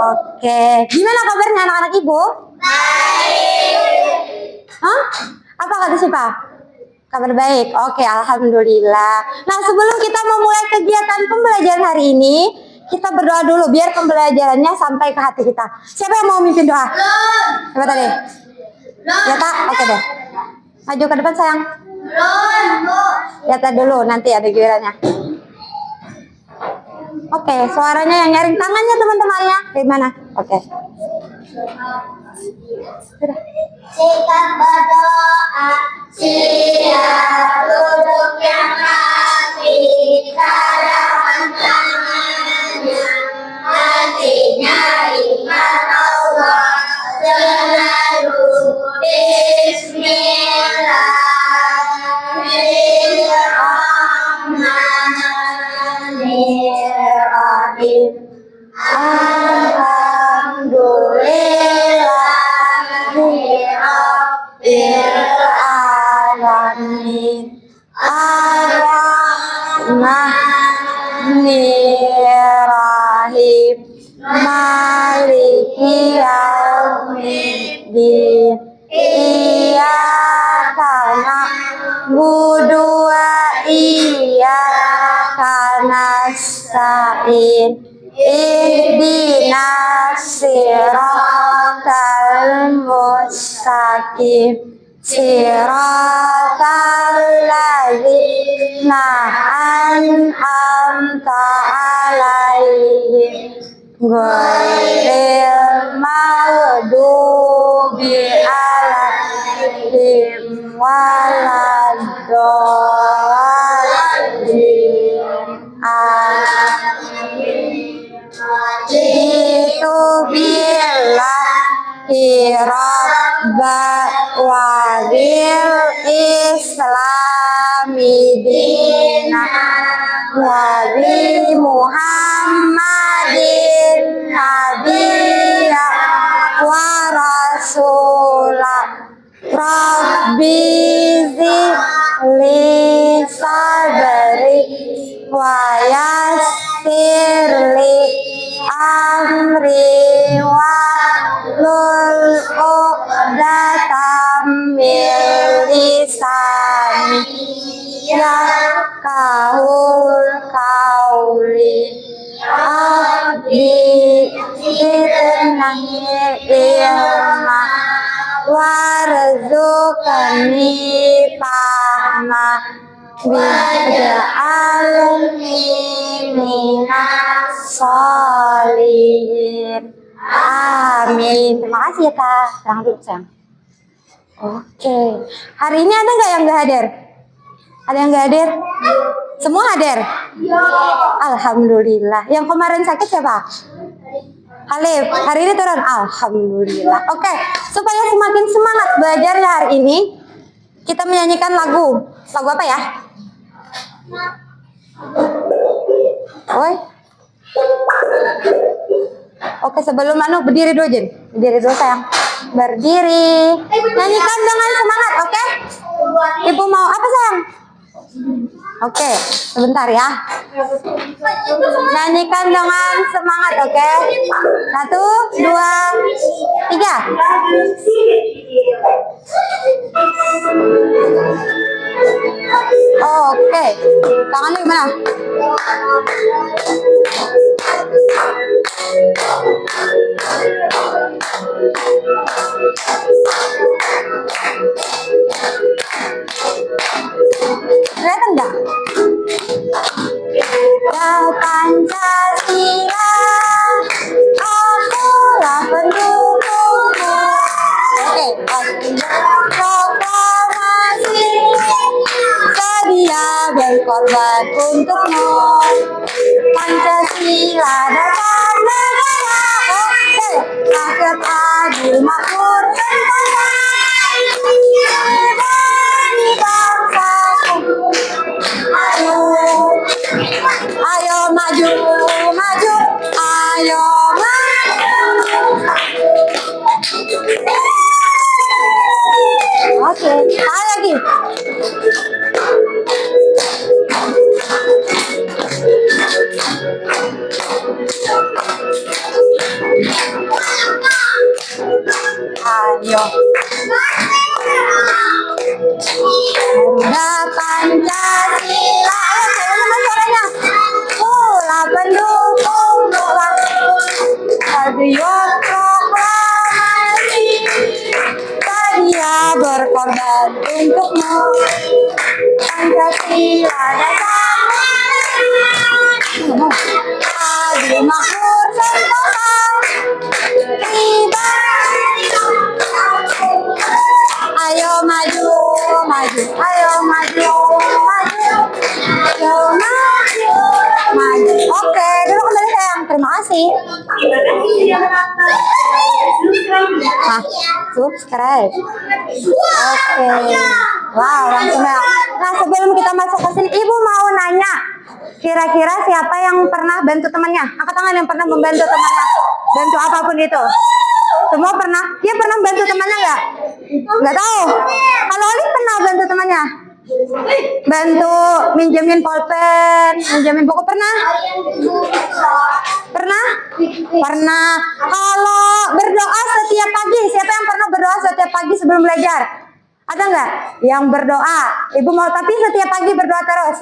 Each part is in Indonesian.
Oke, gimana kabarnya anak-anak ibu? Baik. Hah? Apa kata Sipa? Kabar baik. Oke, alhamdulillah. Nah, sebelum kita memulai kegiatan pembelajaran hari ini, kita berdoa dulu biar pembelajarannya sampai ke hati kita. Siapa yang mau mimpin doa? Siapa tadi? Ya tak? Oke deh. Maju ke depan sayang. Ya tak dulu, nanti ada gilirannya. Oke, suaranya yang nyaring tangannya teman-temannya. Gimana? Oke. Kita berdoa, siap duduk yang rapi, hadapan tangannya, hatinya ingat Allah, selalu Bismillahirrahmanirrahim. Alhamdulillahirrahmanirrahim. Ar-Rahmanirrahim. Maliki yaumiddin. Iyyaka na'budu wa iyyaka nasta'in. Ihdinas siratal mustaqim. Siratal ladzina an'amta 'alaihim ghairil maghdubi 'alaihim waladdallin. Itu billahi rabba wa bil islami dina wa bi muhammadin nabiyya wa rasula rabbi zidli sabri wa yassirli amri wa lul uqdatam min lisani yafqahul qawli. Abdi zidni ilma warzuqni fahma waj'alni minas sholihin. Amin. Terima kasih ya Kak. Sekarang duduk sayang. Oke. Hari ini ada nggak yang nggak hadir? Ada yang nggak hadir? Semua hadir? Alhamdulillah. Yang kemarin sakit siapa? Halif. Hari ini turun? Alhamdulillah. Oke. Supaya semakin semangat belajarnya hari ini, kita menyanyikan lagu. Lagu apa ya? Oi. Oke, sebelum berdiri dulu Jen. Berdiri dulu sayang. Berdiri. Nyanyikan dengan semangat, oke? Ibu mau apa sayang? Oke, sebentar ya. Nyanyikan dengan semangat, oke? 1, 2, 3. Oke, tangannya gimana? Kelihatan nggak? Ya Pancasila, akulah pendukungmu. Oke, proklamasi sedia berkorban untukmu. Pancasila datang Nah, subscribe. Oke. Wow, langsung ya. Nah, sebelum kita masuk ke sini, Ibu mau nanya. Kira-kira siapa yang pernah bantu temannya? Angkat tangan yang pernah membantu temannya. Bantu apapun itu. Semua pernah? Dia pernah bantu temannya nggak? Nggak tahu. Kalau Oli pernah bantu temannya? Bantu minjemin pulpen, minjemin buku pernah? Pernah? Pernah. Kalau berdoa setiap pagi, siapa yang pernah berdoa setiap pagi sebelum belajar? Ada nggak yang berdoa? Ibu mau tapi setiap pagi berdoa terus?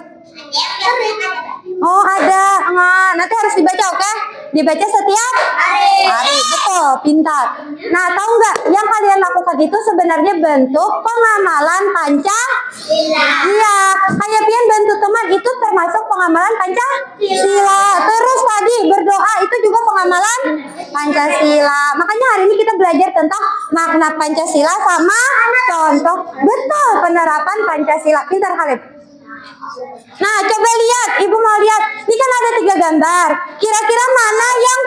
Oh ada. Nah, nanti harus dibaca, oke? Dibaca setiap hari. Betul, pintar. Nah, tahu nggak yang kalian lakukan itu sebenarnya bentuk pengamalan Pancasila. Iya, kayak pian bantu teman itu termasuk pengamalan Pancasila. Terus tadi berdoa itu juga pengamalan Pancasila. Makanya hari ini kita belajar tentang makna Pancasila sama contoh betul penerapan Pancasila. Pintar Khalid. Nah, coba lihat, Ibu mau lihat. Ini kan ada 3 gambar. Kira-kira mana yang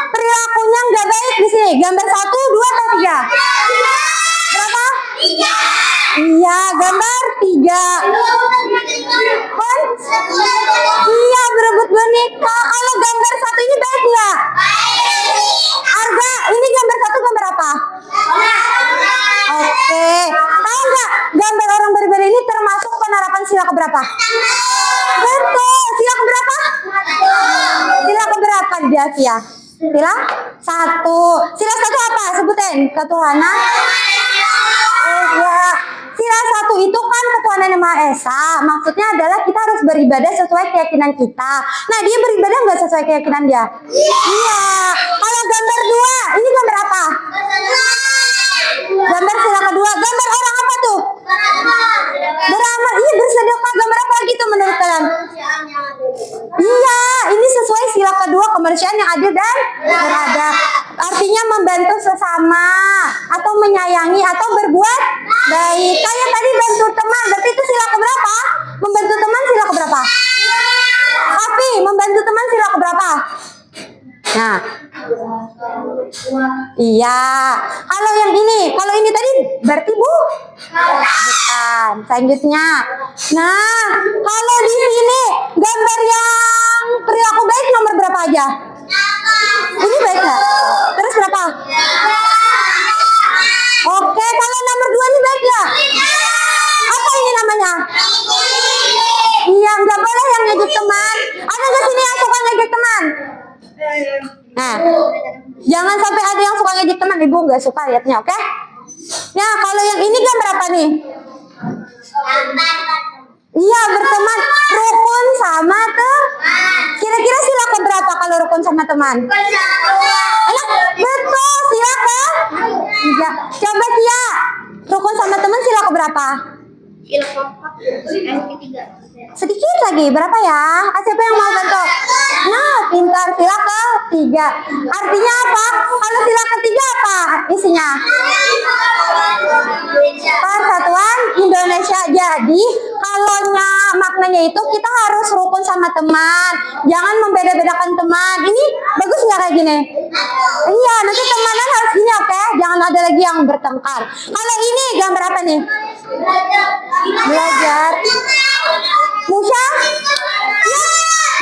perilakunya nggak baik di sini? Gambar 1, 2, atau 3? Berapa? 3. Iya, gambar 3. Kan? Iya, berebut boneka. Kalau gambar 1 ini baik nggak? Arga, ini gambar 1 gambar apa? Oke. Tahu nggak gambar orang berbeda ini termasuk penerapan sila keberapa? Betul. Sila keberapa? Sila keberapa dia Via? Sila 1. Sila 1 apa? Sebutin. Ketuhanan. Oh ya. Sila 1 itu kan ketuhanan yang Maha Esa. Maksudnya adalah kita harus beribadah sesuai keyakinan kita. Nah, dia beribadah nggak sesuai keyakinan dia? Iya. Kalau gambar 2, ini gambar apa? Gambar sila kedua. Gambar orang apa tuh? Beramal. Iya, bersedekah. Gambar apa lagi tuh menurut kalian? Iya, ini sesuai sila kedua, kemanusiaan yang adil dan beradab. Artinya membantu sesama atau menyayangi atau berbuat baik. Kayak tadi bantu teman, berarti itu sila keberapa? Membantu teman sila keberapa? Api, membantu teman sila keberapa? Nah, iya. Kalau yang ini tadi berarti bukan. Selanjutnya, nah kalau di sini gambar yang perilaku baik nomor berapa aja? Ini baik nggak? Terus berapa? Oke, kalau nomor 2 ini baik nggak? Apa ini namanya? Iya, nggak boleh yang ngejek teman. Ada nggak sini yang suka ngejek teman? Nah, jangan sampai ada yang suka ngejek teman. Ibu nggak suka lihatnya, oke? Ya, kalau yang ini gambar apa nih? Iya, berteman, rukun sama teman. Kira-kira sila keberapa kalau rukun sama teman? Betul, sila ke? Iya. Coba Tia, rukun sama teman sila keberapa? Sila ke-4. Sedikit lagi, berapa ya? Siapa yang mau bantu? Nah, pintar, sila ke-3. Artinya apa? Kalau sila ke-3 apa isinya? Persatuan Indonesia. Jadi, kalau maknanya itu kita harus rukun sama teman. Jangan membeda-bedakan teman. Ini bagus nggak kayak gini? Iya, nanti temanan harus gini, oke? Jangan ada lagi yang bertengkar. Kalau ini gambar apa nih? Belajar. Musya? Ya,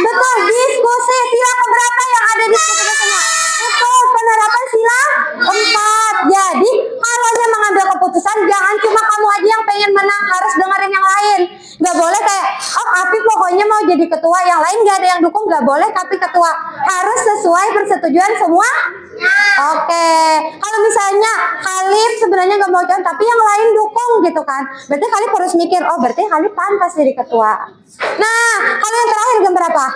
betul. Diskusi sila keberapa yang ada di diskusinya? Betul, penerapan sila 4. Jadi, kalau dia mengambil keputusan, jangan cuma kamu aja yang pengen menang, harus dengerin yang lain. Gak boleh kayak, oh Api pokoknya mau jadi ketua, yang lain gak ada yang dukung, gak boleh tapi ketua. Harus sesuai persetujuan semua. Oke, kalau misalnya Khalif sebenarnya gak mau calon, tapi yang lain dukung gitu kan. Berarti Khalif harus mikir, oh berarti Khalif pantas jadi ketua. Nah, kalau yang terakhir gambar apa?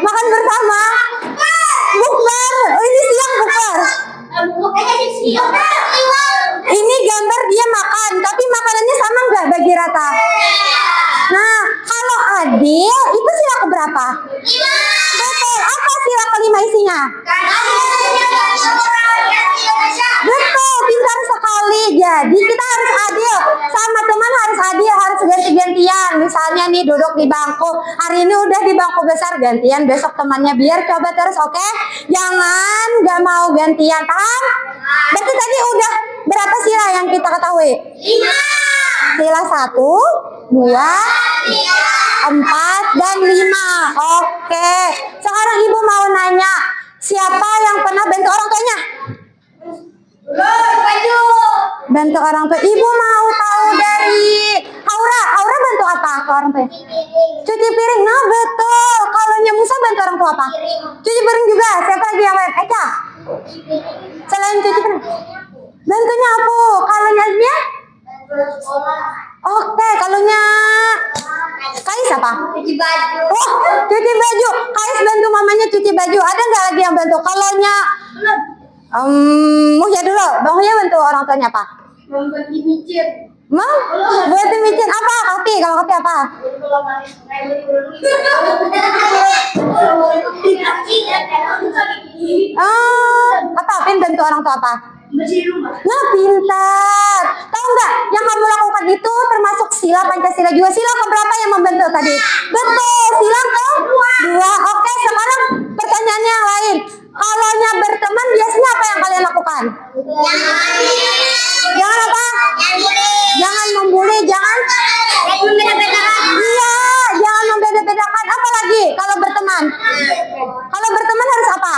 Makan bersama. Bukber. Oh, ini siang bukber. Ini gambar dia makan, tapi makanannya sama nggak bagi rata? Nah, kalau adil itu sila keberapa? Betul. Apa sila kelima isinya? Betul, pintar sekali. Jadi kita harus adil. Sama teman harus adil, harus ganti-gantian. Misalnya nih duduk di bangku. Hari ini udah di bangku besar, gantian besok temannya. Biar coba terus, oke? Jangan gak mau gantian, paham? Berarti tadi udah berapa sila yang kita ketahui? 5. Sila 1, 2, 4, dan 5. Oke. Sekarang ibu mau nanya, siapa yang pernah bantu orang tuanya? Bantu orang tua. Ibu mau tahu dari Aura. Aura bantu apa ke orang tua? Cuci piring. Nah betul. Kalau Musa bantu orang tua apa? Cuci piring juga. Siapa lagi yang lain? Eka. Selain cuci piring, bantunya apa? Kalau Azmia? Oke. Kalau Kais apa? Cuci baju. Oh, cuci baju. Kais bantu mamanya cuci baju. Ada nggak lagi yang bantu? Kalau Muhya dulu. Bang Muhya bantu orang tuanya apa? Membuat micin. Buat micin apa? Kati. Kalau Kati apa? Apa? Pin bantu orang tua apa? Bersih rumah. Nah, pintar. Tahu nggak? Yang kamu lakukan itu termasuk sila Pancasila juga. Sila keberapa yang membantu tadi? Betul. Sila ke-2. Oke, sekarang pertanyaannya yang lain. Kalau berteman biasanya apa yang kalian lakukan? Jangan apa? Jangan membuli, jangan iya, jangan membeda-bedakan. Apa lagi kalau berteman? Kalau berteman harus apa?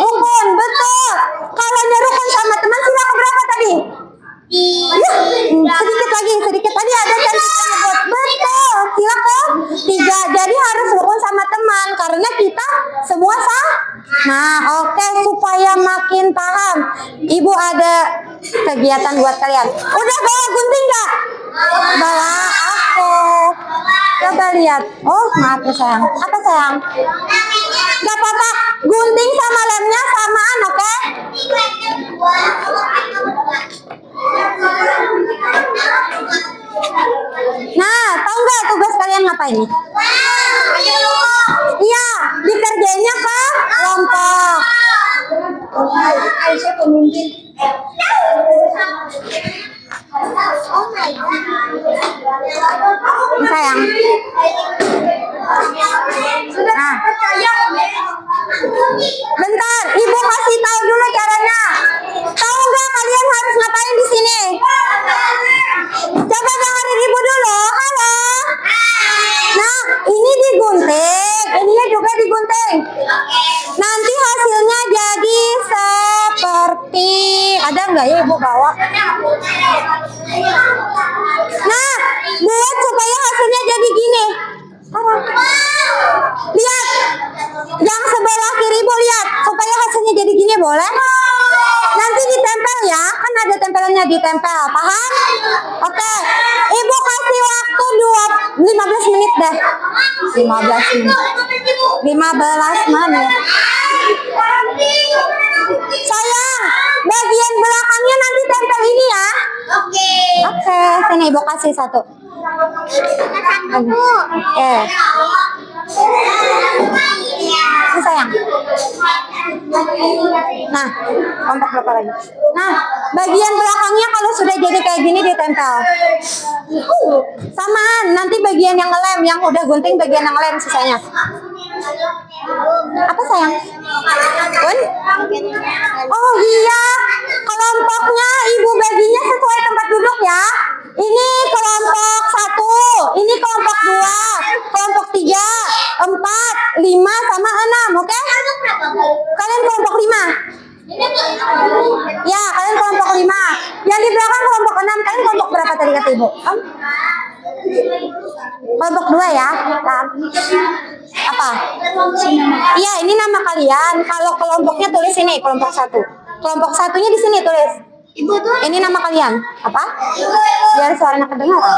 Rukun, betul. Kalau rukun sama teman sila keberapa tadi? Ya, sedikit tadi ada cantik menyebut. Betul, sila ke-3. Jadi harus rukun sama teman karena kita semua sah. Nah, oke, supaya makin paham. Ibu ada kegiatan buat kalian. Udah bawa gunting nggak? Bawa aku. Coba lihat. Oh, maaf ya sayang. Apa sayang? Gak apa-apa. Gunting sama lemnya samaan, oke? Nah, tahu nggak tugas kalian ngapain? Iya, dikerjainnya ke kelompok. Aisyah pemimpin. Sayang. Nah, bentar, ibu kasih tahu dulu caranya. Tahu nggak kalian harus ngapain di sini? Coba dengerin ibu dulu. Halo. Nah, ini digunting, ininya juga digunting. Nanti hasilnya jadi seperti, ada nggak ya ibu bawa? Nah, buat supaya hasilnya jadi gini. Lihat, yang sebelah kiri ibu lihat, supaya hasilnya jadi gini boleh? Nanti ditempel ya, kan ada tempelannya, ditempel, paham? Oke, ibu kasih waktu 15 menit deh. 15 menit. 15 menit. Sayang, bagian belakangnya nanti tempel ini ya. Oke, sini ibu kasih satu. Oke. Ini sayang. Nah, kompak berapa lagi? Nah, bagian belakangnya kalau sudah jadi kayak gini ditempel. Samaan, nanti bagian yang ngelem, yang udah gunting bagian yang ngelem sisanya. Apa sayang? Bun? Oh iya, kelompoknya ibu baginya sesuai tempat duduk ya. Ini kelompok 1, ini kelompok 2, kelompok 3, 4, 5 sama 6, oke? Kalian kelompok 5. Ya, kalian kelompok 5. Yang di belakang kelompok 6, kalian kelompok berapa tadi kata ibu? Kelompok 2 ya. Apa? Iya, ini nama kalian. Kalau kelompoknya tulis ini, kelompok 1. Kelompok 1-nya di sini tulis. Ibu tuh. Ini nama kalian. Apa? Biar suaranya kedengaran.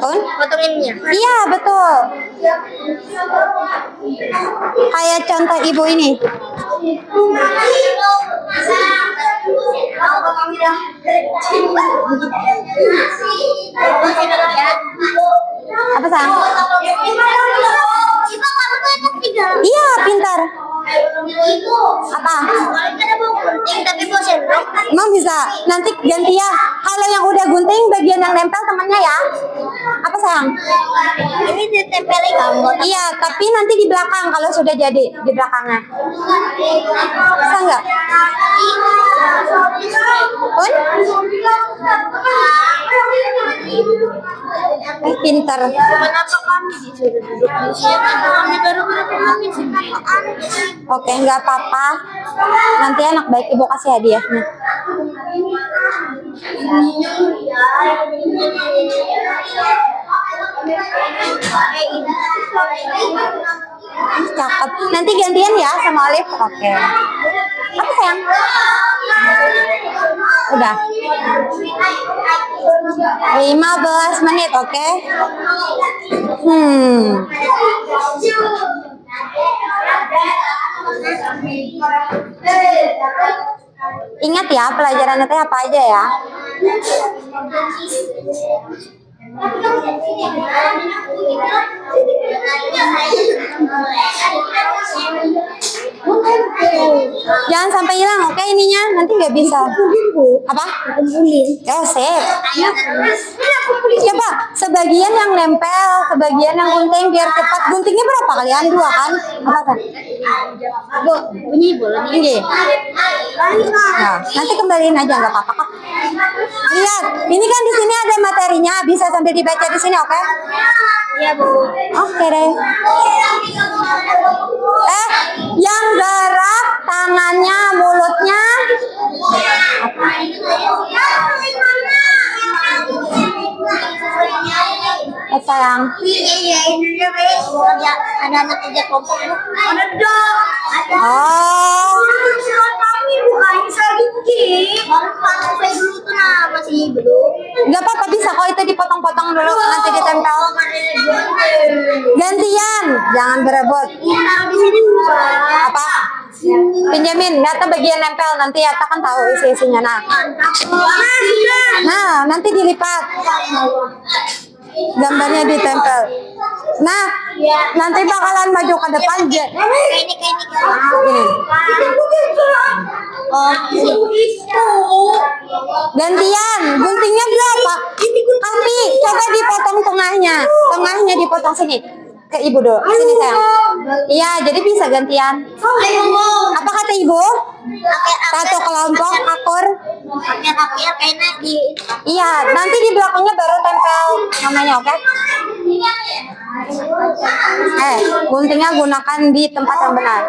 Potonginnya. Iya, betul. Kayak contoh ibu ini. Apa sayang? Iya, pintar. Apa? Ada bau gunting tapi bau sendok. Emang bisa? Nanti gantian. Kalau yang udah gunting bagian yang nempel temennya ya. Apa sayang? Ini ditempelin gambar. Iya, tapi nanti di belakang kalau sudah jadi di belakangnya. Bisa nggak? Pun? Pinter. Kenapa kami disuruh duduk di sini? Kami baru-baru kami sekarang. Oke, nggak apa-apa. Nanti anak baik ibu kasih hadiahnya. Cakep. Nanti gantian ya sama Olive. Oke. Apa sayang? Udah. 15 menit, oke? Ingat ya pelajarannya teh apa aja ya? Jangan sampai hilang, oke ininya nanti nggak bisa. Apa? Oh, sip. Coba sebagian yang nempel, sebagian yang gunting biar cepat. Guntingnya berapa kalian? 2 kan? Apa kan? Bunyi bola. Ini. Nah, nanti kembaliin aja nggak apa-apa kok. Lihat, ini kan di sini ada materinya, bisa sambil dibaca di sini, oke? Iya, Bu. Oke deh. Yang gerak tangannya, mulutnya. Sayang. Iya, ada anak kerja kelompok. Ada dong. Oh. Kami bukan sedikit. Saya dulu tuh masih belum. Nggak apa-apa, bisa kok itu dipotong-potong dulu nanti ditempel. Gantian, jangan berebut. Di sini Apa? Pinjamin, data bagian nempel nanti ya kan tahu isi-isinya. Nah, nanti dilipat. Gambarnya ditempel. Nah, nanti bakalan maju ke depan. ini. Gini. Gantian, guntingnya berapa? Tapi coba dipotong tengahnya. Tengahnya dipotong sini. Ke ibu dulu. Sini sayang. Iya, jadi bisa gantian. Apa kata ibu? Satu kelompok akur. Pakai kayaknya di. Iya, nanti di belakangnya baru tempel namanya, oke? Guntingnya gunakan di tempat yang benar.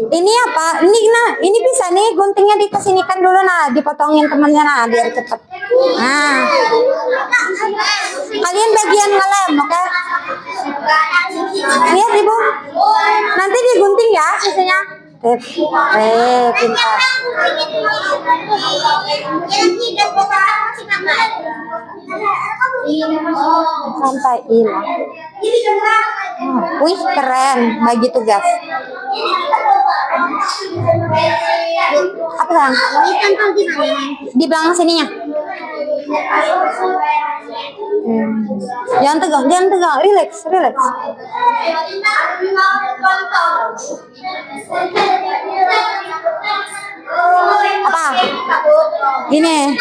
Ini apa? Ini bisa nih guntingnya dikesinikan dulu, nah, dipotongin temennya, nah, biar cepet. Nah, kalian bagian ngelem, oke? Lihat ibu, nanti digunting ya sisinya. Pintar. Sampai hilang. Wih, keren bagi tugas. Apa yang? Di belakang sininya. Jangan tegang, relax. Apa? Gini.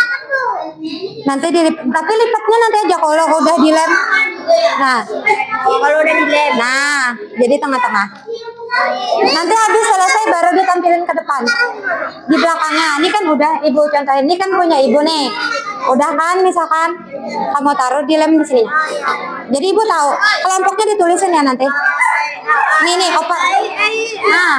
Nanti tapi lipatnya nanti aja kalau udah dilem. Nah, Kalau udah dilem. nah, jadi tengah-tengah. Nanti habis selesai baru ditampilin ke depan. Di belakangnya, ini kan udah ibu contohin, ini kan punya ibu nih. Udah kan, misalkan kamu taruh di lem di sini. Jadi ibu tahu kelompoknya ditulisin ya nanti. Nih, opat. Nah,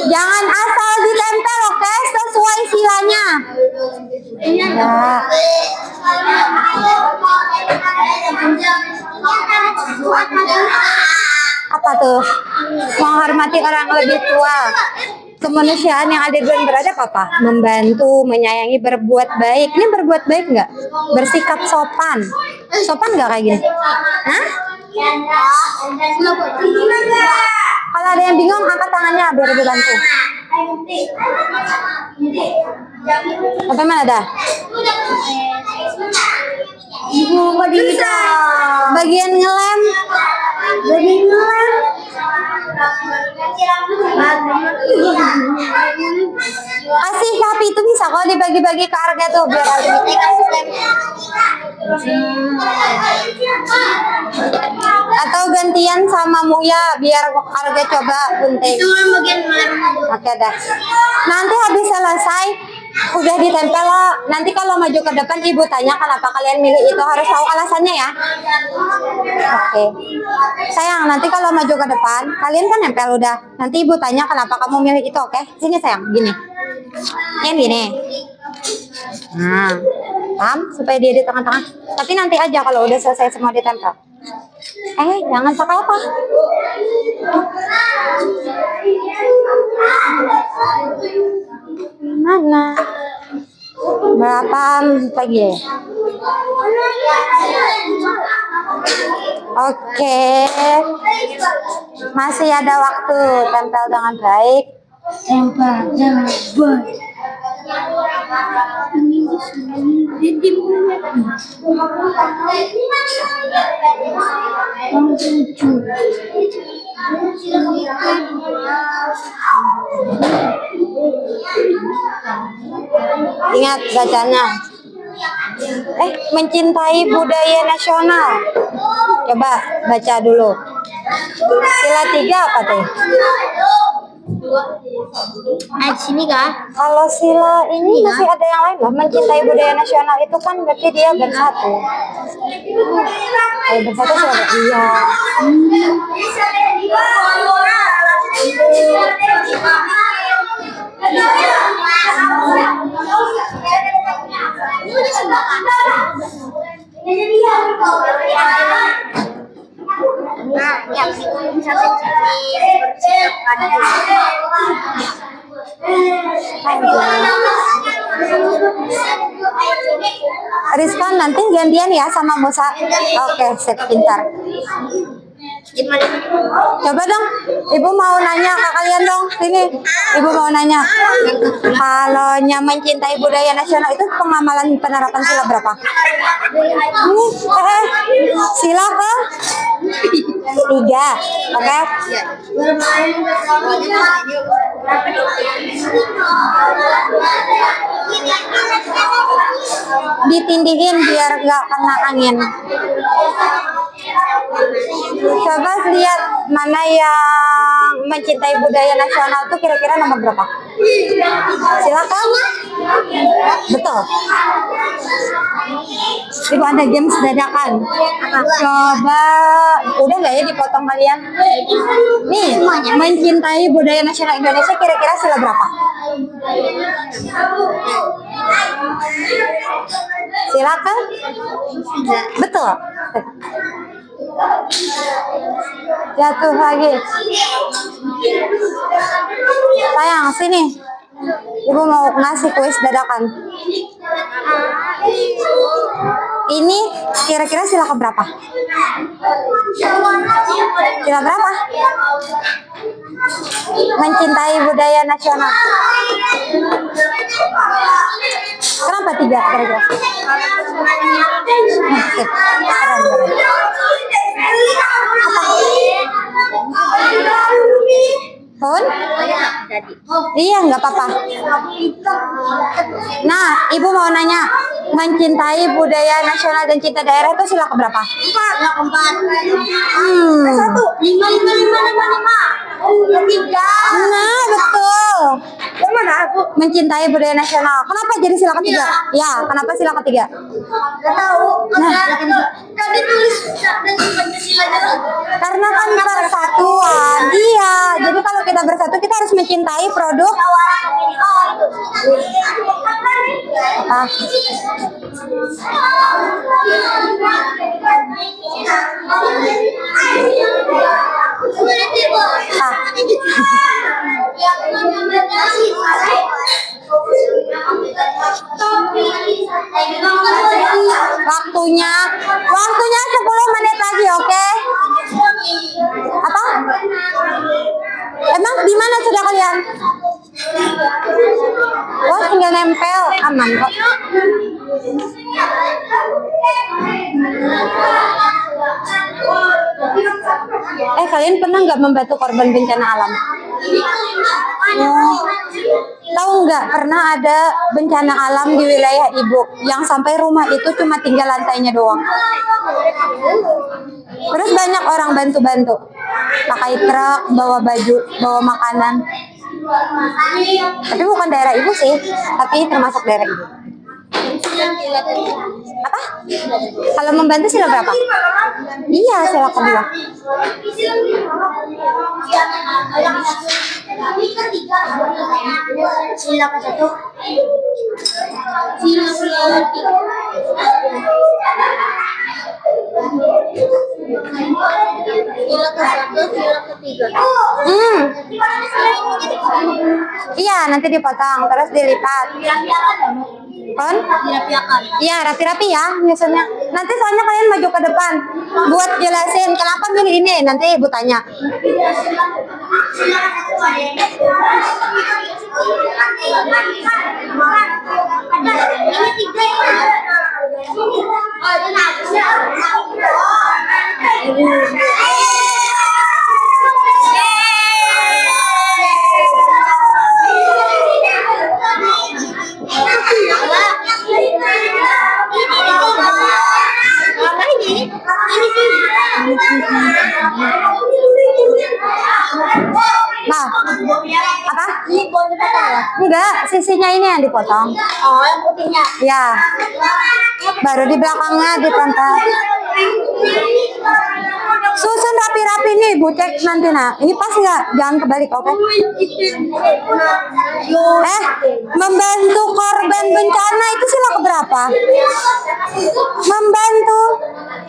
jangan asal ditempel, oke? Sesuai silanya. Ya. Apa tuh? Menghormati orang lebih tua. Kemanusiaan yang ada dan beradab apa? Membantu, menyayangi, berbuat baik. Ini berbuat baik nggak? Bersikap sopan. Sopan nggak kayak gini? Hah? Kalau ada yang bingung, angkat tangannya biar dibantu. Sampai mana dah? Bagian ngelem Kasih tapi itu bisa kok dibagi-bagi ke harga tuh biar atau gantian sama Muya biar harga coba bunting. Itu bagian merah. Oke dah. Nanti habis selesai udah ditempel lah. Nanti kalau maju ke depan ibu tanya kenapa kalian milih itu, harus tahu alasannya ya. Oke. Sayang, nanti kalau maju ke depan kalian kan nempel udah. Nanti ibu tanya kenapa kamu milih itu, oke? Sini sayang, gini. Yang gini. Nah, paham? Supaya dia di tengah-tengah. Tapi nanti aja kalau udah selesai semua ditempel. Jangan pakai apa? Mana? Berapa lagi? Oke. Masih ada waktu, tempel dengan baik. Tempel dengan baik. Ingat bacanya. Mencintai budaya nasional. Coba baca dulu. Sila 3 apa tuh? Di sini kah? Kalau sila ini masih ada yang lain lah. Mencintai budaya nasional itu kan berarti dia bersatu. Bersatu sih ada iya. Rizkan nanti gantian ya sama Musa. Oke, sip, pintar. Coba dong, ibu mau nanya ke kalian dong. Sini, ibu mau nanya. Kalau mencintai budaya nasional itu pengamalan penerapan sila berapa? Sila ke 3, oke? Ditindihin biar gak kena angin. Coba lihat mana yang mencintai budaya nasional tuh kira-kira nomor berapa? Silakan. Betul. Ibu ada games dadakan. Coba udah nggak ya dipotong kalian? Nih, mencintai budaya nasional Indonesia kira-kira sila berapa? Silakan. Betul. Jatuh lagi. Sayang, sini. Ibu mau ngasih kuis dadakan. Ini kira-kira sila keberapa? Sila berapa? Mencintai budaya nasional. Kenapa 3 kira-kira? Sip. Pun? Iya, nggak apa-apa. Nah, ibu mau nanya, mencintai budaya nasional dan cinta daerah itu sila keberapa? 4. 5. 5. Nah, betul. Mana aku mencintai budaya nasional. Kenapa jadi sila ketiga? Ya, kenapa sila ketiga? Nggak tahu. Tadi tulis dan Pancasila dulu. Karena kan persatuan. Iya, jadi kalau kita bersatu kita harus mencintai produk. Waktunya 10 menit lagi, oke? Apa? Emang di mana sudah kalian? Oh, tinggal nempel, aman kok. kalian pernah nggak membantu korban bencana alam? Oh, tahu nggak pernah ada bencana alam di wilayah ibu yang sampai rumah itu cuma tinggal lantainya doang. Terus banyak orang bantu-bantu, pakai truk, bawa baju, bawa makanan. Tapi bukan daerah ibu sih, tapi termasuk daerah ibu. Apa? Kalau membantu sila berapa? Iya, sila kedua. Sila ke satu. Sila ke satu, sila ketiga. Iya, nanti dipotong terus dilipat. Kon? Iya, rapi-rapi ya nyusunnya. Nanti soalnya kalian maju ke depan buat jelasin kenapa milih ini. Nanti ibu tanya. Ini tiga ya. Nah, apa? Enggak, sisinya ini yang dipotong. Oh, yang putihnya. Ya, baru di belakangnya ditempel. Susun rapi-rapi nih, Bu, cek nanti nah. Ini pas nggak? Jangan kebalik, oke? Membantu korban bencana itu sila keberapa? Membantu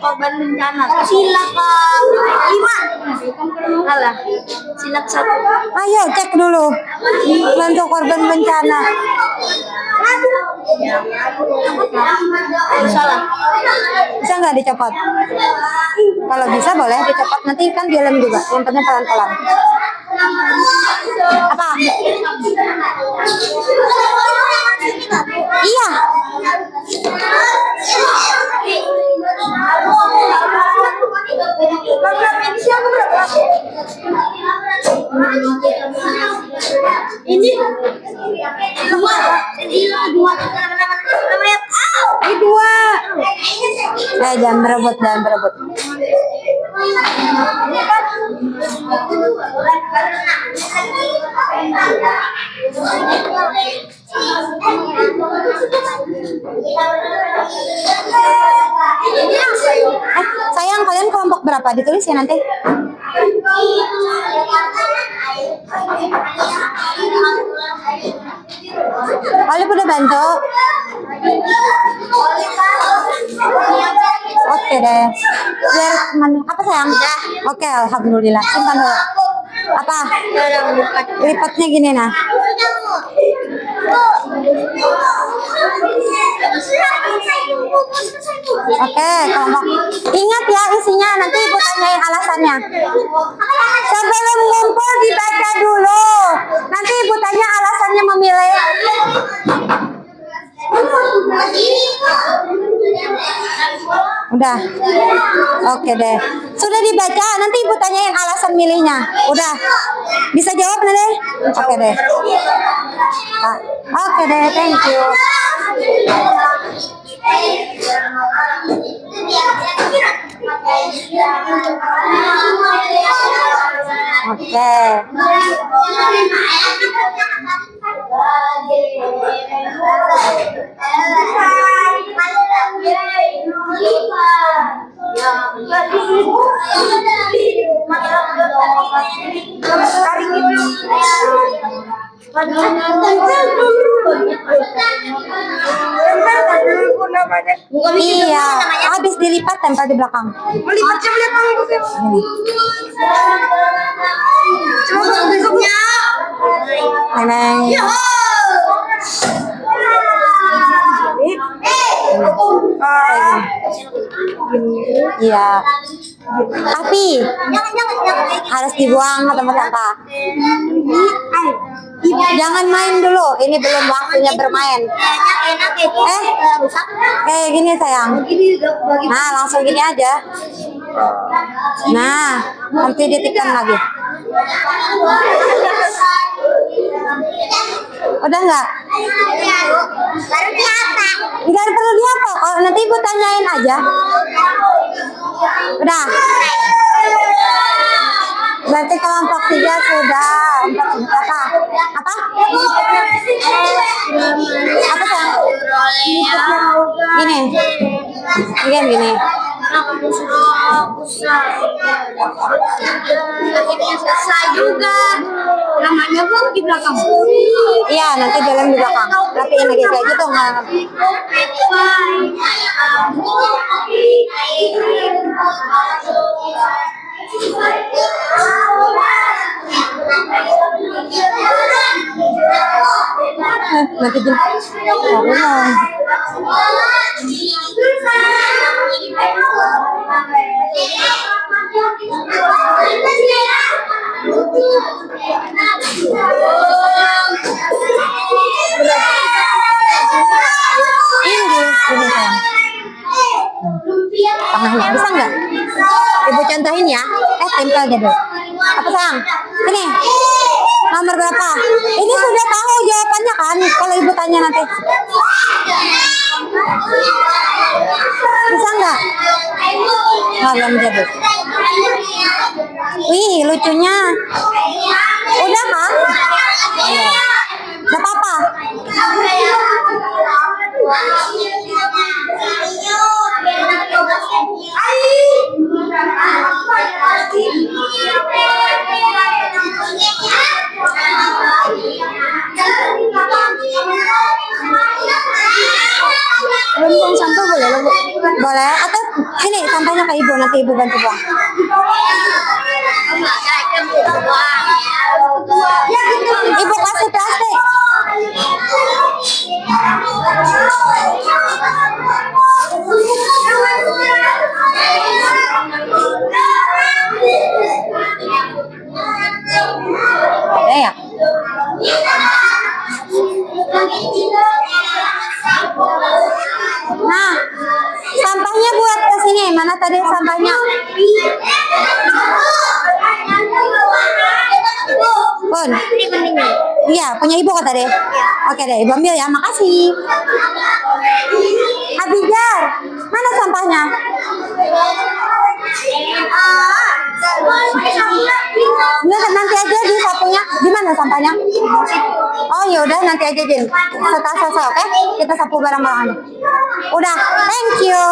Korban bencana. Sila ke 5. Alah. Sila ke 1. Ayo cek dulu. Bantu korban bencana. Salah. Bisa nggak dicopot? Kalau bisa boleh dicopot. Nanti kan di dalam juga. Yang penting pelan-pelan. Apa? Iya. Ini dua. Ini dua. Jangan berebut, jangan berebut. Sayang, kalian kelompok berapa? Ditulis ya nanti. Kalian udah bantu? Oke deh. Biar apa sayang? Oke, alhamdulillah. Simpan dulu. Apa? Lipatnya gini nah. Oke, kelompok. Ingat ya isinya, nanti ibu tanyain alasannya. Sebelum ngumpul dibaca dulu. Nanti ibu tanya alasannya memilih. Udah. Oke deh. Sudah dibaca, nanti ibu tanyain alasan milihnya. Udah. Bisa jawab nanti? Oke deh. Oke deh, thank you. Oke. Iya, habis dilipat tempel di belakang. Melipatnya belakang. Coba besoknya. Neneng. Iya. Tapi harus dibuang ke tempat sampah. Jangan main dulu. Ini belum waktunya bermain. Kayak gini sayang. Nah, langsung gini aja. Nah, nanti ditekan lagi. Udah nggak? Nggak perlu dihafal. Kalau nanti ibu tanyain aja. Udah. Berarti kelompok 3 sudah. Apa? Apa? Apa sayang? Gini. Gini. Akhirnya selesai juga. Namanya pun di belakang. Iya, nanti jalan di belakang. Rapiin lagi kayak gitu nggak? Nanti gini. Ini sayang. Tengahnya bisa nggak? Ibu contohin ya. Tempel aja dulu. Apa sayang? Ini nomor berapa? Ini sudah tahu jawabannya kan? Kalau ibu tanya nanti. Bisa nggak? Belum jadi. Wih, lucunya. Udah kan? Gak apa-apa. Buang sampah boleh loh, Bu? Boleh. Atau sini sampahnya ke ibu, nanti ibu bantu buang. Ibu kasih plastik. Ada ya? Nah, sampahnya buat ke sini. Mana tadi sampahnya? Pun. Iya, punya ibu kok tadi. Oke deh, ibu ambil ya. Makasih. Abijar, mana sampahnya? Nanti aja di sapunya. Di mana sampahnya? Oh ya udah, nanti aja Jin. Setelah selesai, oke? Kita sapu bareng-bareng. Udah, thank you.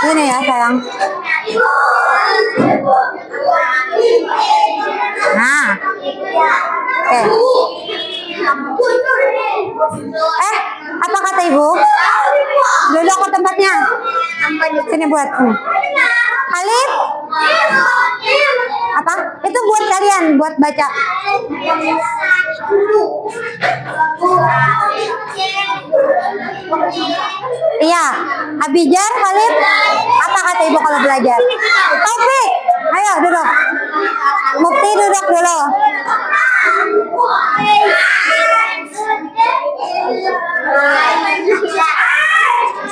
Ini ya sayang. Nah, oke. Apa kata ibu? Duduk ke tempatnya. Sini buat. Alif. Apa? Itu buat kalian, buat baca. Iya, Abijar, Khalid. Apa kata ibu kalau belajar? Taufik, ayo duduk. Mukti duduk dulu.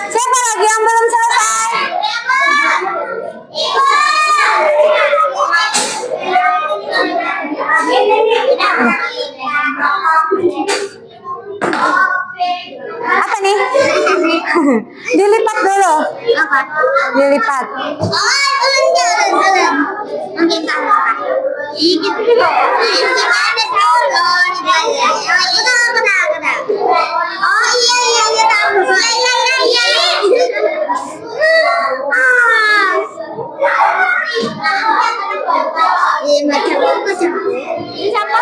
Siapa lagi yang belum selesai? Apa nih? Dilipat dulu. Apa? Dilipat.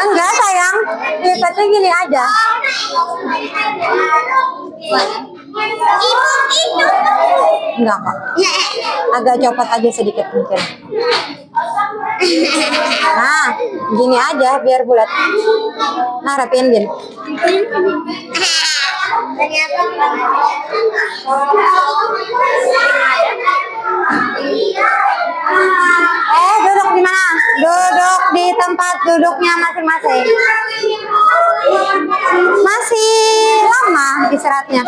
Enggak sayang, lipatnya gini aja. Enggak kok. Agak copot aja sedikit mungkin. Nah, gini aja biar bulat. Nah, rapiin Din. Duduk di mana? Duduk di tempat duduknya masing-masing. Masih lama istirahatnya.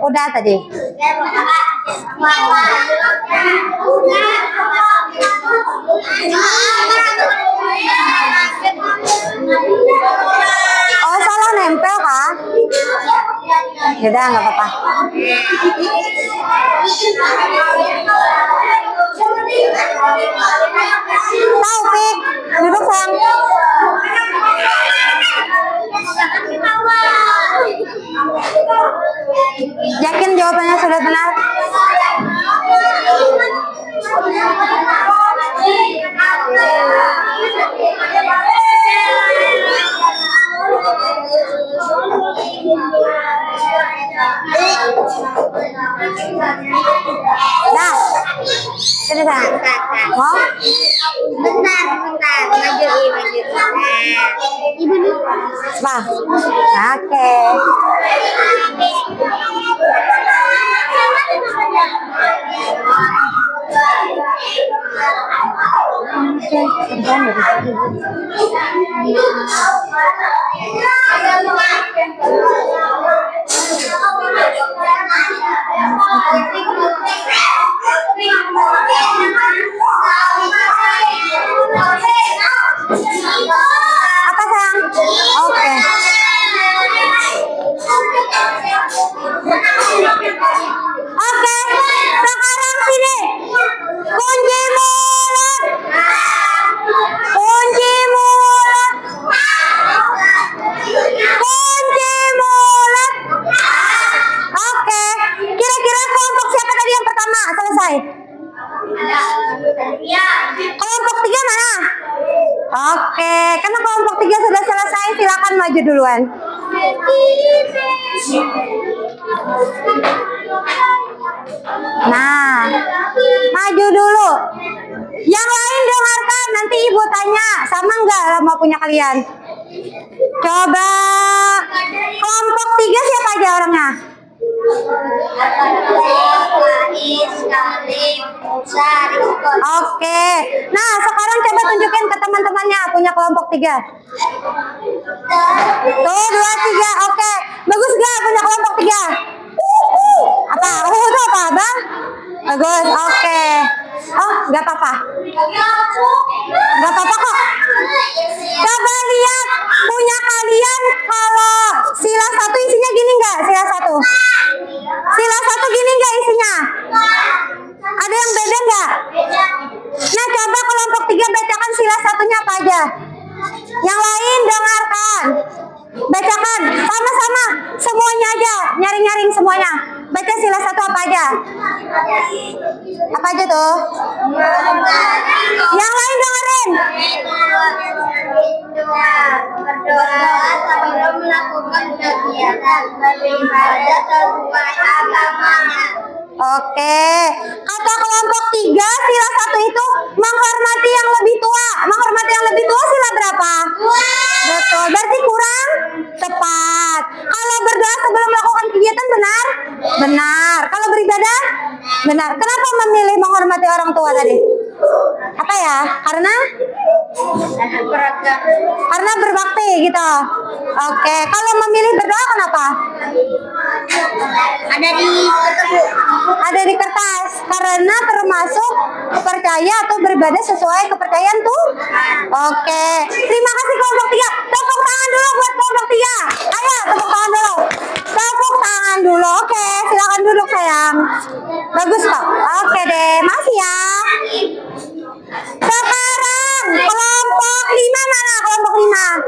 Udah tadi. Oh, salah nempel kah? Yaudah, nggak apa-apa. Taufik, duduk sayang. Yakin jawabannya sudah benar? Nah, sini sayang. Mau? Bentar, maju. Ibu nih. Bah. Oke. Apa sayang? Oke. Oke, sekarang sini. Kunci mulut. Kunci mulut. Kunci mulut. Oke, kira-kira kelompok siapa tadi yang pertama selesai? Kelompok 3 mana? Oke, karena kelompok 3 sudah selesai, silakan maju duluan. Nah, maju dulu. Yang lain dengarkan, nanti ibu tanya, sama enggak sama punya kalian? Coba, kelompok 3 siapa aja orangnya? Oke, nah sekarang coba tunjukin ke teman-temannya punya kelompok 3. Tuh, 2, 3, oke. Bagus gak punya kelompok 3? Apa? Itu apa, Bang? Bagus, oke. Oh, gak apa-apa. Gak apa-apa kok. Coba lihat punya kalian kalau sila 1 isinya gini nggak? Sila 1. Sila 1 gini nggak isinya? Ada yang beda nggak? Nah, coba kelompok 3 bacakan sila 1-nya apa aja. Yang lain dengarkan. Bacakan sama-sama semuanya aja, nyaring-nyaring semuanya. Baca sila 1 apa aja? Apa aja tuh? Yang lain dengerin. Berdoa sebelum melakukan kegiatan beribadah sesuai agamanya. Oke, kata kelompok 3 sila 1 itu menghormati yang lebih tua. Menghormati yang lebih tua sila berapa? Betul, berarti kurang tepat. Kalau berdoa sebelum melakukan kegiatan benar? Benar. Kalau beribadah? Benar. Kenapa memilih menghormati orang tua tadi? Apa ya? Karena berbakti gitu. Oke, kalau memilih berdoa kenapa? Ada di kertas. Karena termasuk percaya atau beribadah sesuai kepercayaan tuh. Oke, terima kasih kelompok 3. Tepuk tangan dulu buat kelompok 3. Ayo, tepuk tangan dulu. Tepuk tangan dulu. Oke, silakan duduk sayang. Bagus kok. Oke deh, masih ya. Sekarang kelompok 5 mana? Kelompok 5.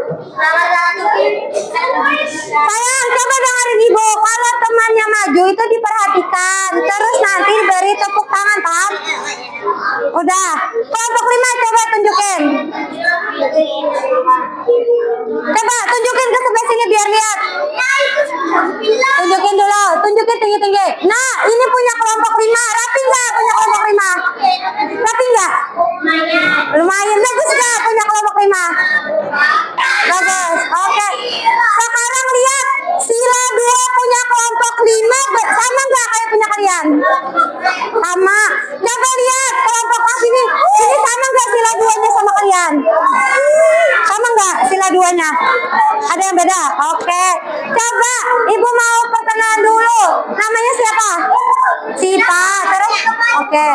Sayang, coba dengerin ibu. Kalau temannya maju itu diperhatikan. Terus nanti beri tepuk tangan, paham? Udah. Kelompok 5 coba tunjukin. Coba tunjukin ke sebelah sini biar lihat. Tunjukin dulu. Tunjukin tinggi-tinggi. Nah, ini punya kelompok 5. Rapi nggak punya kelompok 5? Rapi nggak? Lumayan. Bagus nggak punya kelompok 5? Bagus. Oke. Sekarang lihat sila 2 punya kelompok 5 Oke.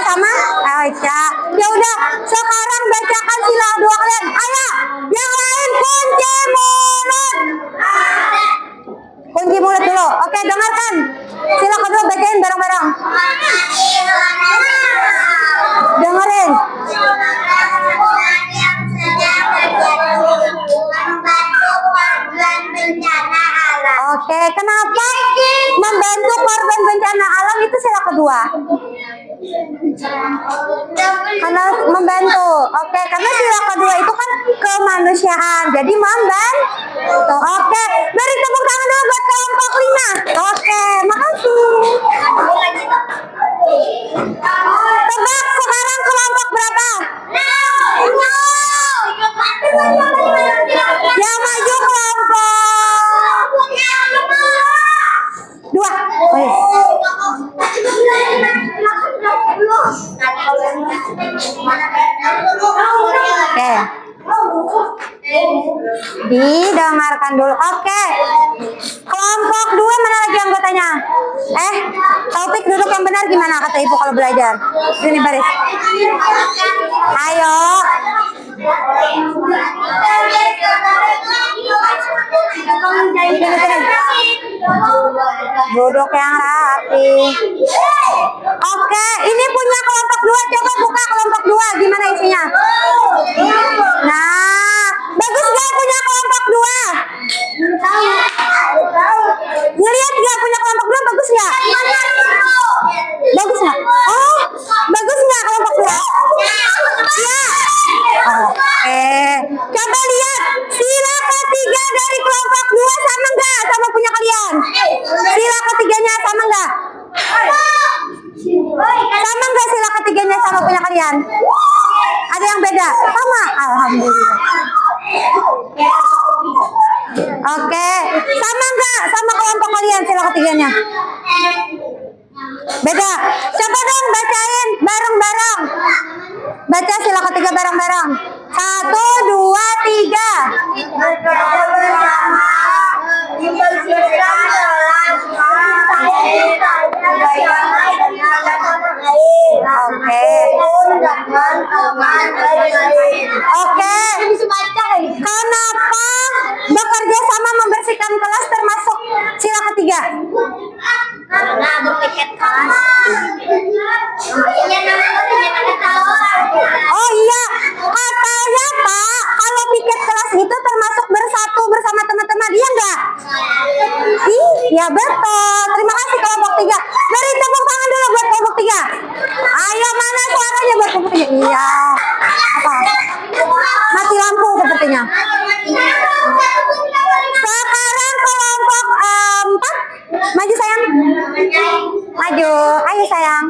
Sama? Baca. Ya udah, sekarang bacakan sila kedua kalian. Ayo, yang lain kunci mulut. Kunci mulut dulu. Oke, dengarkan. Sila kedua bacain bareng-bareng. Dengerin. Oke, kenapa membantu korban bencana alam itu sila kedua? Karena membantu. Oke, karena sila kedua itu kan kemanusiaan. Jadi membantu. Oke, beri tepuk tangan dulu buat kelompok 5. Oke, makasih. Tebak sekarang kelompok berapa? Yang maju kelompok 2. Oke. Didengarkan dulu. Oke. Kelompok 2 mana lagi anggotanya? Taufik duduk yang benar gimana kata ibu kalau belajar? Sini baris. Ayo. Duduk yang rapi. Oke, ini punya kelompok 2. Coba buka kelompok 2. Gimana isinya? Nah, bagus gak punya kelompok 2? Ngelihat gak punya kelompok 2 bagus gak? Bagus gak? Oh, bagus gak kelompok 2? Ya. Oke. Coba lihat sila ketiga dari kelompok 2 sama enggak sama punya kalian? Sila ketiganya sama enggak? Sama enggak sila ketiganya sama punya kalian? Ada yang beda? Sama? Alhamdulillah. Oke. Sama enggak sama kelompok kalian sila ketiganya? Beda. Coba dong bacain bareng-bareng. Baca sila ketiga bareng-bareng. 1, 2, 3. Oke. Kenapa bekerja sama membersihkan kelas termasuk sila ketiga? Karena berpiket kelas. Oh iya, katanya Pak, kalau piket kelas itu termasuk bersatu bersama teman-teman, iya enggak? Iya betul. Terima kasih kelompok 3. Beri tepuk tangan dulu buat kelompok 3. Ayo mana suaranya buat kelompok 3? Iya. Apa? Mati lampu sepertinya. Sekarang kelompok 4. Maju sayang. Maju. Ayo sayang.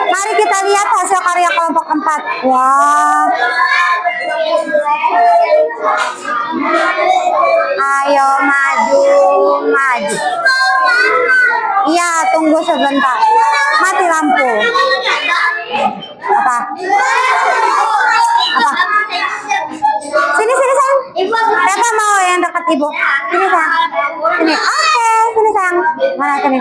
Mari kita lihat hasil karya kelompok 4. Wah. Ayo maju, maju. Iya, tunggu sebentar. Mati lampu. Apa? Apa? Sini sayang. Siapa mau yang dekat ibu? Sini sayang. Sini. Oke, sini sayang. Mana sini?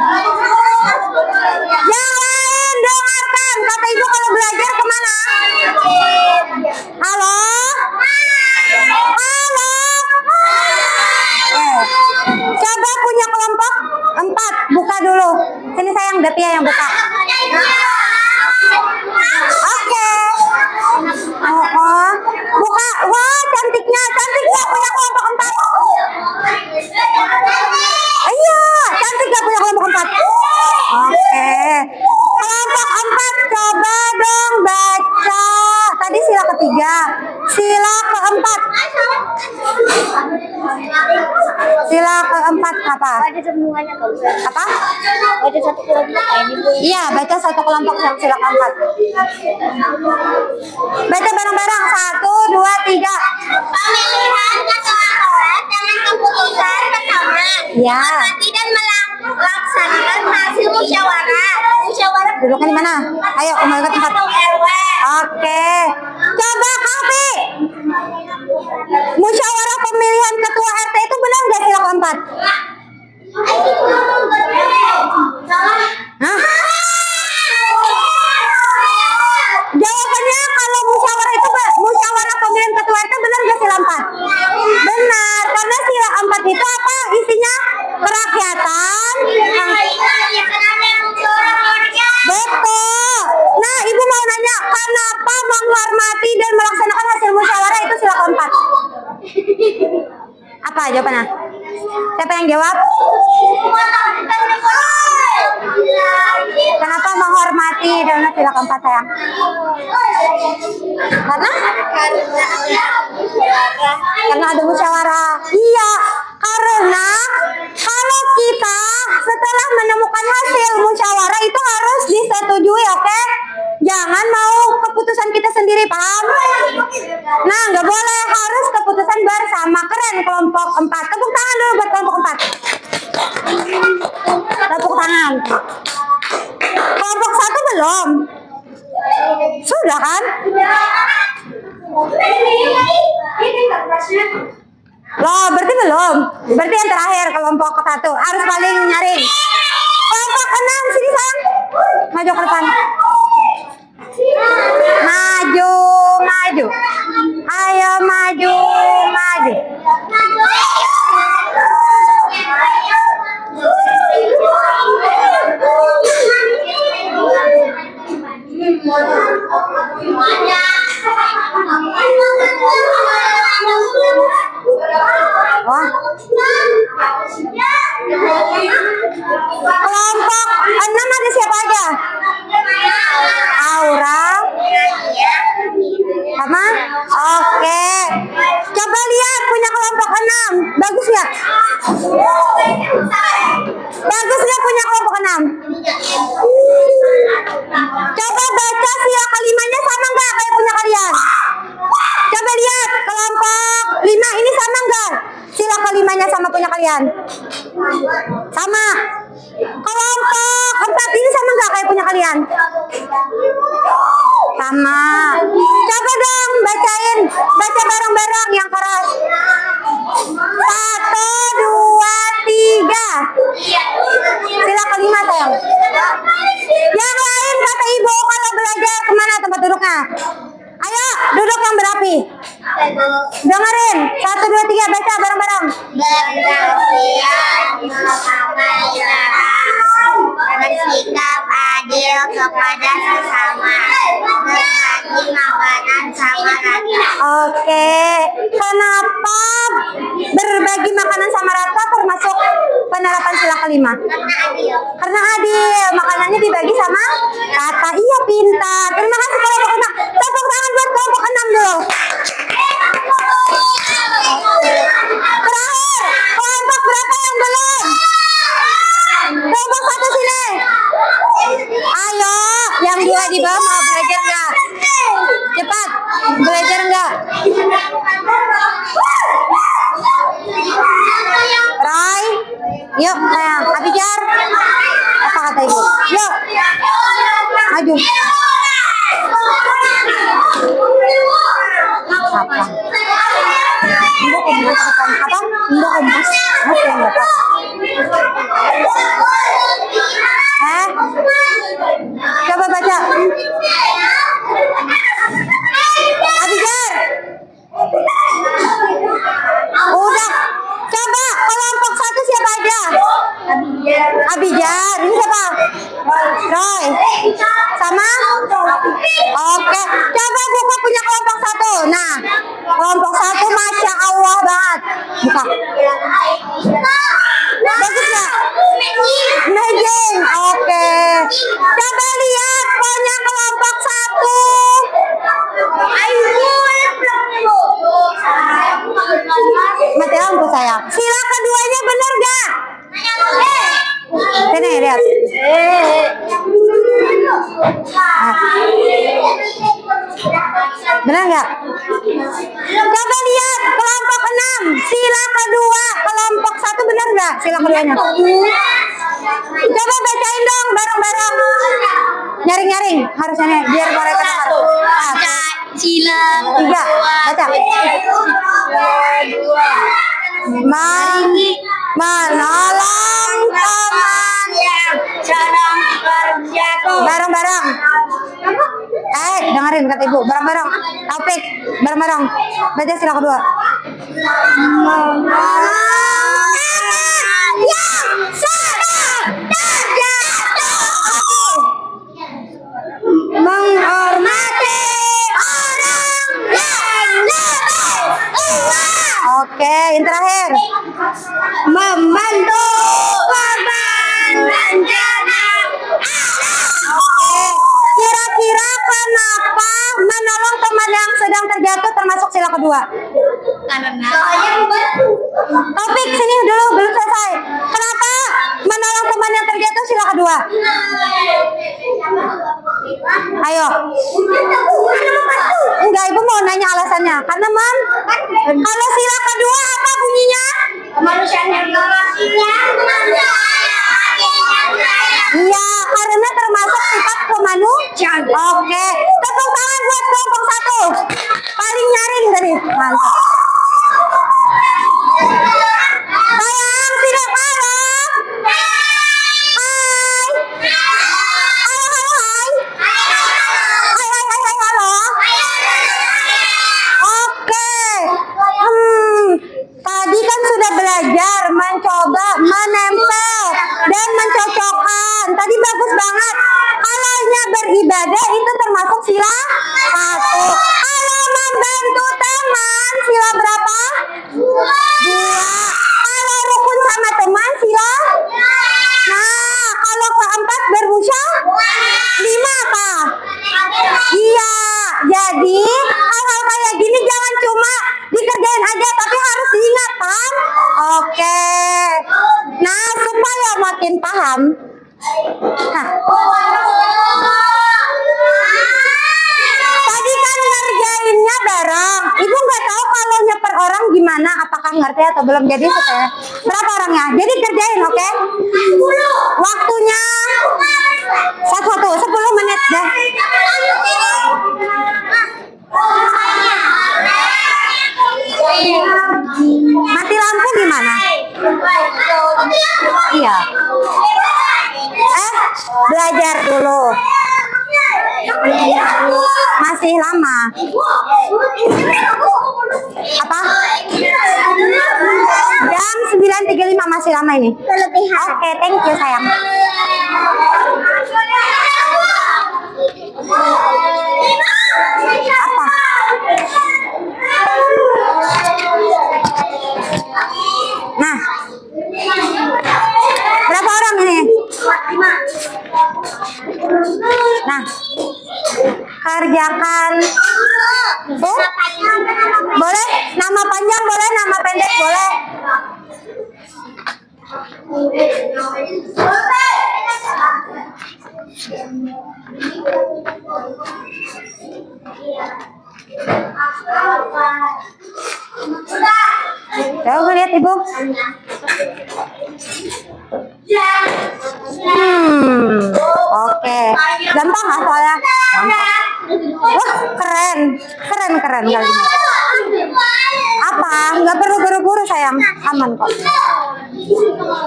Yang lain dengarkan. Kata ibu kalau belajar kemana? Halo? Halo? Coba punya kelompok 4. Buka dulu. Sini sayang, Datia yang buka. Oke. Buka. Wah, cantiknya. Cantik gak punya kelompok 4? Iya, cantik gak punya kelompok 4? Oke. Kelompok 4, coba dong baca. Tadi sila ketiga. Sila keempat. Sila keempat apa? Ada sambungannya kalau Apa? ada satu kelompok kayak ini Bu. Iya, baca satu kelompok yang sila keempat. Baca bareng-bareng. 1, 2, 3. Pemilihan ketua kelas dengan keputusan bersama. Ya. Menghormati dan melaksanakan hasil musyawarah. Musyawarah Duduknya di mana? Ayo, kembali ke tempat. RW. Oke. Coba Kavi. Musyawarah pemilihan ketua RT itu benar nggak sila keempat? jawabannya? Siapa yang jawab? Kenapa menghormati dalam sila keempat sayang? Karena ada musyawarah. Iya, karena kalau kita setelah menemukan hasil musyawarah itu harus disetujui, oke? Jangan mau keputusan kita sendiri, paham? Nah, nggak boleh, harus keputusan bersama. Keren kelompok 4. Tepuk tangan dulu buat kelompok 4. Tepuk tangan. Kelompok 1 belum? Sudah kan? Loh, berarti belum. Berarti yang terakhir kelompok 1 harus paling nyaring. Kelompok 6 sini sayang. Maju ke depan. Maju, maju. Ayo maju, maju. Wah. Kelompok 6 ada siapa aja? Aura sama? Oke. Coba lihat punya kelompok 6. Bagus ya? Bagus nggak punya kelompok 6? Coba baca sila kelimanya sama nggak kayak punya kalian? Coba lihat kelompok 5 ini sama nggak? Sila kelimanya sama punya kalian? Sama. Kelompok 4 ini sama nggak kayak punya kalian? Sama. Coba dong bacain, baca bareng-bareng yang keras. 1, 2, 3. Sila kelima sayang. Yang lain kata ibu kalau belajar kemana tempat duduknya? Ayo duduk yang berapi. Dengerin 1, 2, 3 baca bareng-bareng. Bersikap adil kepada sesama, berbagi makanan sama rata. Oke, kenapa berbagi makanan sama rata termasuk penerapan sila kelima? Karena adil, makanannya dibagi sama rata. Iya, pintar. Terima kasih kelompok 6. Tepuk tangan buat kelompok 6 dulu. Terakhir, kelompok berapa yang belum? Kelompok 1 sini. Ayo, yang 2 di bawah mau belajar nggak? Cepat, belajar nggak? Roy, yuk sayang. Abijar, apa kata ibu? Yuk, maju. Apa? Ibu kompas apa? Ibu kompas. Oke, bapak. Coba baca. Abijar. Udah. Coba kelompok 1 siapa aja? Abijar. Ini siapa? Roy. Sama? Oke. Coba buka punya kelompok 1. Nah, kelompok 1 Masya Allah banget. Buka. Bagus ya? Amazing. Oke. Coba lihat punya kelompok 1. Mati lampu sayang. Sila keduanya bener gak? Sini lihat. Bener gak? Coba lihat kelompok 6. Sila kedua kelompok 1 bener gak? Sila keduanya. Coba bacain dong bareng-bareng. Nyaring-nyaring harusnya biar mereka dengar. Sila 3. Baca. Mari menolong teman yang sedang terjatuh. Bareng-bareng. Dengerin kata ibu. Bareng-bareng. Taufik. Bareng-bareng. Baca sila kedua. Menolong yang sedang terjatuh. Menghormati orang yang lebih tua. Oke, yang terakhir. kedua? Karena Topik sini dulu, belum selesai. Kenapa menolong teman yang terjatuh sila kedua? Ayo. Enggak, ibu mau nanya alasannya. Karena kalau sila kedua apa bunyinya? kemanusiaan yang Iya, karena termasuk sifat kemanusiaan. Oke, tepuk tangan buat kelompok 1. Paling nyaring tadi. Mantap. Sayang, tidak marah. Hai. Halo, halo, hai. Hai, hai, hai, hai, halo. Oke. Tadi kan sudah belajar mencoba menempel dan mencocokkan. Tadi bagus banget. Kalaunya beribadah itu termasuk sila 1. Kalau membantu teman sila berapa? 2. Kalau rukun sama teman sila. Nah, kalau keempat bermusyawarah 5 apa? Iya. Jadi hal-hal kayak gini jangan cuma dikerjain aja, tapi harus diingat kan? Oke. Nah, supaya makin paham. Nah, tadi kan ngerjainnya bareng. Ibu nggak tahu kalau nyeper orang gimana, apakah ngerti atau belum. Jadi supaya berapa orangnya? Jadi kerjain, oke? Waktunya 10 menit deh. Mati lampu gimana? Iya. Belajar dulu. Masih lama. Apa? Jam 9.35 masih lama ini. Oke, thank you sayang. Apa? Nah, berapa orang ini? Nah, kerjakan. Tuh, boleh nama panjang, boleh nama pendek, boleh. Coba lihat ibu. Oke. Gampang nggak soalnya? Gampang. Wah, keren kali ini. Apa? Nggak perlu buru-buru sayang, aman kok.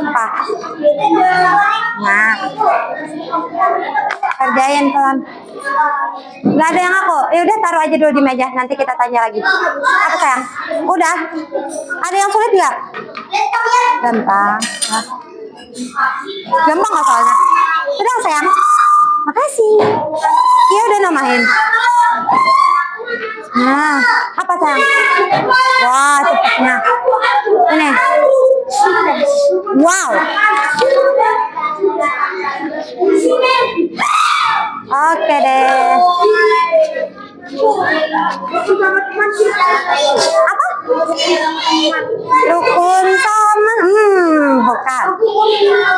Apa? Nah, kerjain pelan. Nggak ada yang aku. Ya udah taruh aja dulu di meja. Nanti kita tanya lagi. Apa sayang? Udah. Ada yang sulit nggak? Gampang. Nah. Gampang nggak soalnya? Udah sayang. Makasih. Iya udah namain. Nah, apa sayang? Wah, cepetnya. Ini. Wow. Oke deh. Apa? Rukun sama. Bukan.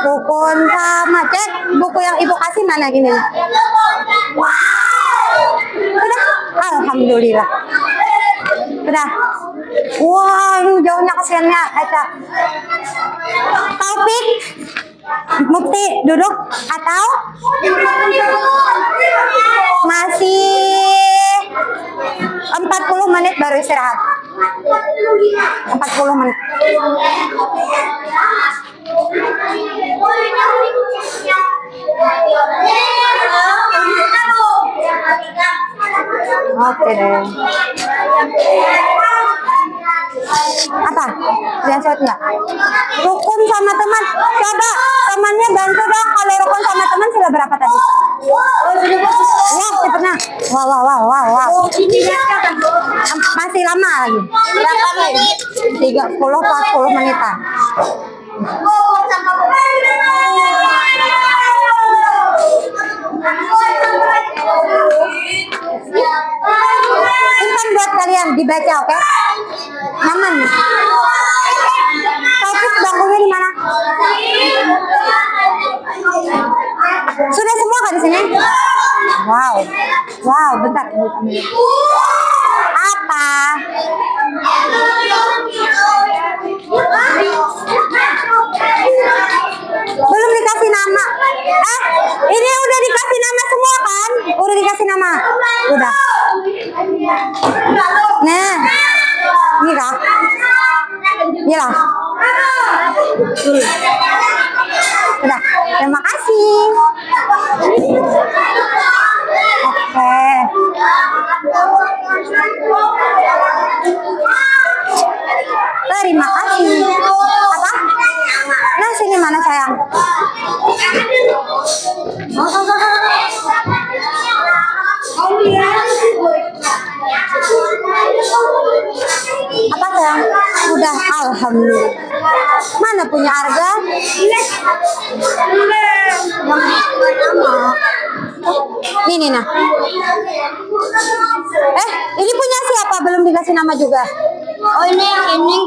Rukun sama. Cek buku yang ibu kasih mana gini. Udah. Alhamdulillah. Udah. Wah, ini jauhnya kesiannya. Aca. Taufik. Mukti duduk atau masih 40 menit baru istirahat. 40 menit. Oke deh. Apa? Lihat shotnya. Rukun sama teman. Coba temannya bantu dong. Kalau rukun sama teman sila berapa tadi? Wah, cepetnya. Wow. Masih lama lagi. berapa menit? 30-40 menitan. Simpan buat kalian dibaca, oke? apa di sini? Wow. Wow, bentar. Apa? Belum dikasih nama. Ini udah dikasih nama semua kan? Udah dikasih nama. Udah. Nah. Ini kah? Iya lah. Udah. Terima kasih. Oke. Terima kasih. Apa? Nah, sini mana sayang? Apa sayang? Udah, alhamdulillah. Mana punya harga? Ini nah. Ini punya siapa? Belum dikasih nama juga. Oh ini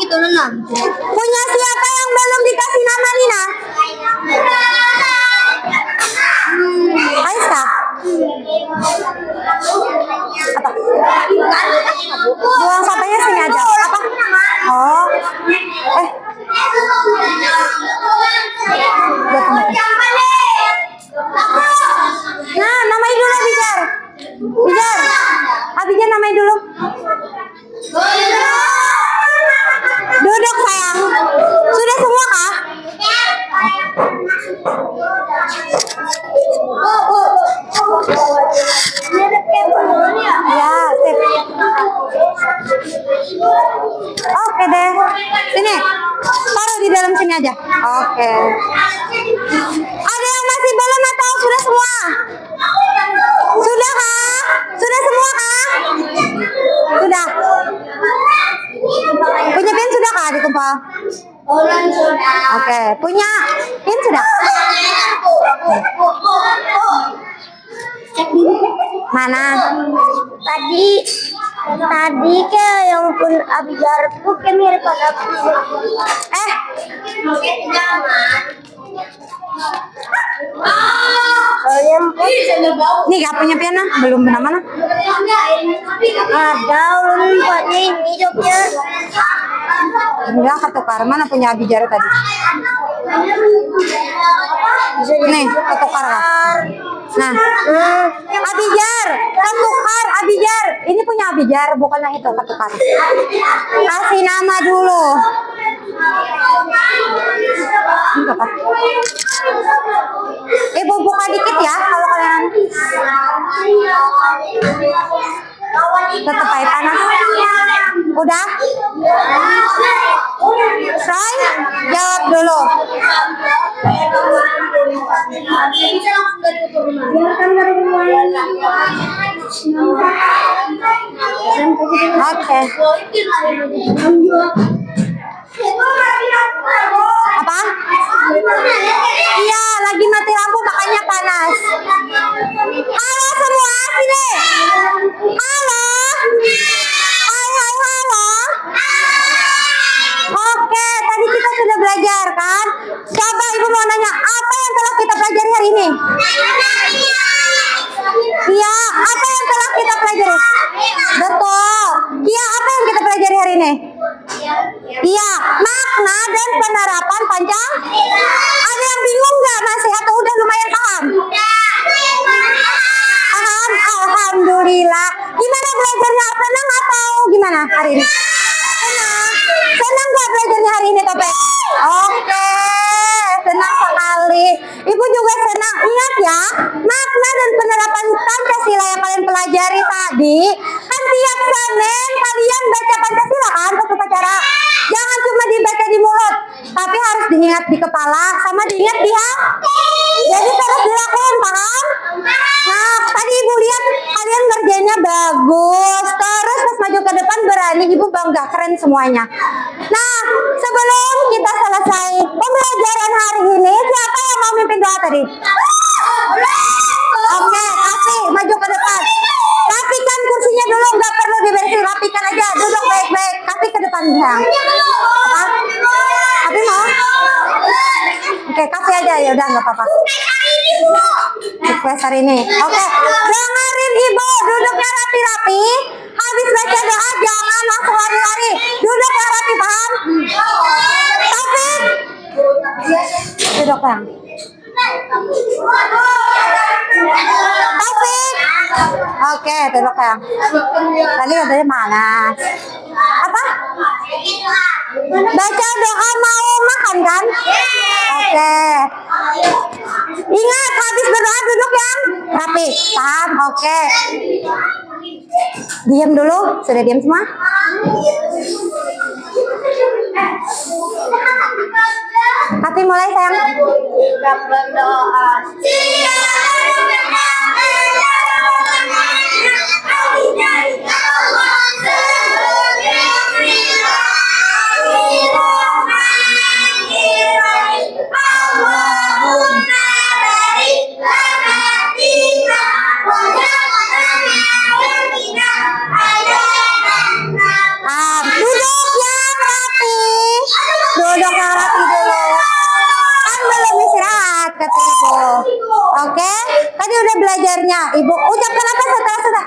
gitu nanti. Punya siapa yang belum dikasih nama Nina? Aisyah. Apa? Buang sampahnya sini aja. Apa? Oh. Nah, namai dulu Abijar. Abijar. Abijar namai dulu. Duduk sayang. Sudah semua kah? Ya, sip. Oke deh. Sini. Taruh di dalam sini aja. Oke. Ada yang masih belum atau sudah semua? Sudah kah? Sudah semua kah? Sudah. Punya pin sudah kah dikumpul? Oke. Punya pin sudah? Mana? Tadi kayak yang pun Abijar tuh kayak mirip pada aku. Nih gak punya piano? Belum pernah mana? Ada lompatnya ini jawabnya. Enggak ketukar. Mana punya Abijar tadi? Nih ketukar kah? Nah, Abijar, ketukar Abijar. Ini punya Abijar, bukan yang itu ketukar. Kasih nama dulu. Ibu buka dikit ya kalau kalian. Tetap aja panas. Udah? Say, jawab dulu. Oke. Apa? Iya, lagi mati lampu makanya panas. Halo semua, sini. Halo. Hai, halo. Oke, tadi kita sudah belajar kan? Coba Ibu mau nanya, apa yang telah kita pelajari hari ini? Iya, apa yang telah kita pelajari? Betul. Iya, apa yang kita pelajari hari ini? Iya, makna dan penerapan Pancasila. Ada yang bingung nggak masih atau udah lumayan paham? Paham? Alhamdulillah. Gimana belajarnya? Senang atau gimana hari ini? Senang. Senang nggak belajarnya hari ini, Topek? Oke, senang sekali. Ibu juga senang. Ingat ya, makna dan penerapan Pancasila yang kalian pelajari tadi. Kan tiap Senin kalian baca Pancasila kan waktu upacara. Jangan cuma dibaca di mulut, tapi harus diingat di kepala sama diingat di hati. Jadi terus dilakukan, paham? Nah, tadi Ibu lihat kalian ngerjainnya bagus. Terus pas maju ke depan berani, Ibu bangga, keren semuanya. Nah, sebelum kita selesai pembelajaran hari ini, siapa yang mau mimpin doa tadi? Oke, kasih maju ke depan. Rapikan kursinya dulu, nggak perlu diberesin, rapikan aja, duduk baik-baik, kasih ke depan ya. Apa? Tapi mau? Oke, kasih aja ya udah nggak apa-apa. request hari ini. Oke, dengerin ibu, duduknya rapi-rapi. Habis baca doa jangan langsung lari-lari. Duduknya rapi, paham? Taufik, duduk yang. Taufik, oke, duduk yang. Tadi katanya malas. Apa? Baca doa mau makan kan? Oke. Ingat habis berdoa duduk yang rapi, paham? Oke. Diam dulu, sudah diam semua? Hati mulai sayang. Kita berdoa. Duduk yang rapi. Duduk yang rapi dulu. Kan belum istirahat kata ibu. Oke, tadi udah belajarnya. Ibu ucapkan apa setelah